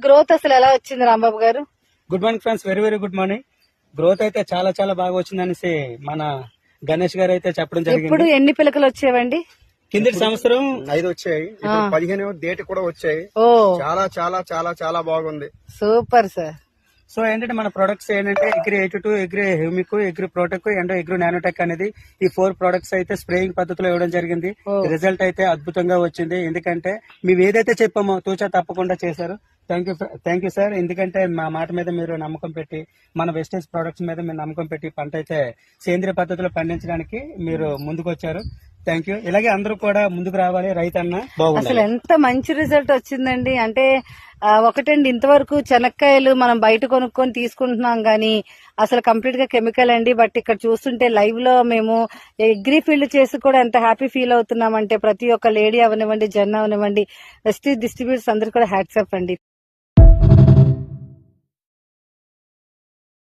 Growth అసలు ఎలా వచ్చింది రాంబాబు గారు? Good morning friends, very very good morning. Growth అయితే చాలా చాలా బాగా వచ్చిందనేసి మన గణేష్ గారు అయితే చెప్పడం ఇప్పుడు జరిగింది. ఎన్ని పిలకలు వచ్చేవండి? కిందటి సంవత్సరం 5 వచ్చాయి, ఇప్పుడు 15 డేట్ కూడా వచ్చాయి. ఓ చాలా చాలా చాలా చాలా బాగుంది. Super sir. సో ఏంటంటే మన ప్రొడక్ట్స్ ఏంటంటే agree 82, agree humic, agree ప్రోటెక్ and agree nanotech అనేది ఈ 4 ప్రొడక్ట్స్ అయితే స్ప్రేయింగ్ పద్ధతిలో ఇవ్వడం జరిగింది. రిజల్ట్ అయితే అద్భుతంగా వచ్చింది. ఎందుకంటే మేము ఏదైతే చెప్పామో తూచా తప్పకుండా చేశారు. Thank you sir. ఎందుకంటే మా మాట మీద మీరు నమ్మకం పెట్టి, మన వెస్టేజ్ ప్రొడక్ట్స్ మీద మీరు నమ్మకం పెట్టి పంట అయితే సేంద్రియ పద్ధతిలో పండించడానికి మీరు ముందుకు వచ్చారు. Thank you. ఇలాగే అందరూ కూడా ముందుకు రావాలి. రైతన్న బాగుంది. అసలు ఎంత మంచి రిజల్ట్ వచ్చిందండి. అంటే ఒకటండి, ఇంతవరకు చెనక్కాయలు మనం బయట కొనుక్కొని తీసుకుంటున్నాం గానీ అసలు కంప్లీట్ గా కెమికల్ అండి. బట్ ఇక్కడ చూస్తుంటే లైవ్ లో మేము అగ్రి ఫీల్డ్ చేసి కూడా ఎంత హ్యాపీ ఫీల్ అవుతున్నామంటే ప్రతి ఒక్క లేడీ అవనివ్వండి, జన్ అవనివ్వండి, వెస్టీజ్ డిస్ట్రిబ్యూటర్స్ అందరు కూడా హ్యాట్స్ ఆఫ్ అండి.